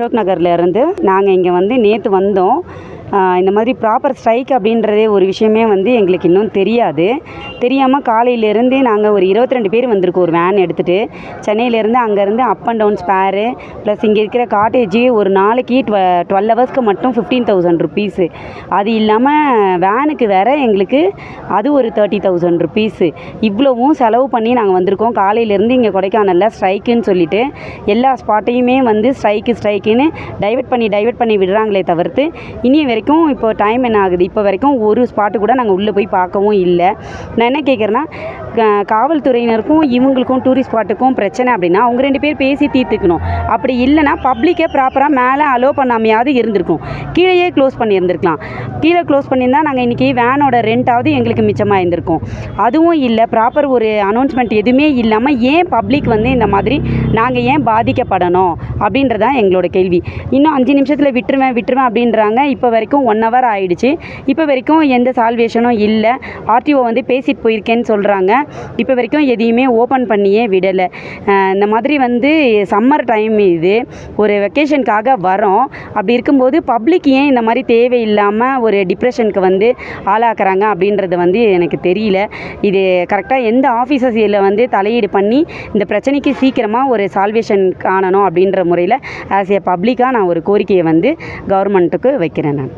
அசோக் நகர்லேருந்து நாங்கள் இங்கே வந்து நேற்று வந்தோம். இந்த மாதிரி ப்ராப்பர் ஸ்ட்ரைக் அப்படின்றதே ஒரு விஷயமே வந்து எங்களுக்கு இன்னும் தெரியாமல் காலையிலேருந்தே நாங்கள் ஒரு 22 பேர் வந்திருக்கோம் ஒரு வேன் எடுத்துகிட்டு. சென்னையிலேருந்து அங்கேருந்து up and down spare plus இங்கே இருக்கிற காட்டேஜி ஒரு நாளைக்கு 12 ஹவர்ஸ்க்கு மட்டும் 15,000 ருபீஸு. அது இல்லாமல் வேனுக்கு வேறு எங்களுக்கு அது ஒரு 30,000 ருபீஸு. இவ்வளவும் செலவு பண்ணி நாங்கள் வந்திருக்கோம். காலையிலேருந்து இங்கே கொடைக்கானலில் ஸ்ட்ரைக்குன்னு சொல்லிவிட்டு எல்லா ஸ்பாட்டையுமே வந்து ஸ்ட்ரைக்குன்னு டைவர்ட் பண்ணி விடுறாங்களே தவிர்த்து இனி வரைக்கும் இப்போ டைம் என்ன ஆகுது, இப்போ வரைக்கும் ஒரு ஸ்பாட்டு கூட நாங்கள் உள்ளே போய் பார்க்கவும் இல்லை. நான் என்ன கேட்குறேன்னா, காவல்துறையினருக்கும் இவங்களுக்கும் டூரிஸ்ட் ஸ்பாட்டுக்கும் பிரச்சனை அப்படின்னா அவங்க 2 பேர் பேசி தீர்த்துக்கணும். அப்படி இல்லைனா பப்ளிக்கே ப்ராப்பராக மேலே அலோவ் பண்ணாமையாவது இருந்திருக்கும். கீழேயே க்ளோஸ் பண்ணியிருந்துருக்கலாம். கீழே க்ளோஸ் பண்ணியிருந்தால் நாங்கள் இன்றைக்கி வேனோட ரெண்ட்டாவது எங்களுக்கு மிச்சமாக இருந்திருக்கும். அதுவும் இல்லை, ப்ராப்பர் ஒரு அனௌன்ஸ்மெண்ட் எதுவுமே இல்லாமல் ஏன் பப்ளிக் வந்து இந்த மாதிரி நாங்கள் ஏன் பாதிக்கப்படணும் அப்படின்றதான் எங்களோட கேள்வி. இன்னும் 5 நிமிஷத்தில் விட்டுருவேன் அப்படின்றாங்க. இப்போ வரைக்கும் 1 ஹவர் ஆகிடுச்சு. இப்போ வரைக்கும் எந்த சால்வேஷனும் இல்லை. ஆர்டிஓ வந்து பேசிட்டு போயிருக்கேன்னு சொல்கிறாங்க. இப்போ வரைக்கும் எதையுமே ஓப்பன் பண்ணியே விடலை. இந்த மாதிரி வந்து சம்மர் டைம், இது ஒரு வெக்கேஷனுக்காக வரோம். அப்படி இருக்கும்போது பப்ளிக் ஏன் இந்த மாதிரி தேவையில்லாமல் ஒரு டிப்ரெஷனுக்கு வந்து ஆளாக்குறாங்க அப்படின்றது வந்து எனக்கு தெரியல. இது கரெக்டாக எந்த ஆஃபீஸர்ஸ் இதில் வந்து தலையீடு பண்ணி இந்த பிரச்சனைக்கு சீக்கிரமாக ஒரு சால்வேஷன் காணணும் அப்படின்ற முறையில் ஆஸ் ஏ பப்ளிக்காக நான் ஒரு கோரிக்கையை வந்து கவர்மெண்ட்டுக்கு வைக்கிறேன் நான்.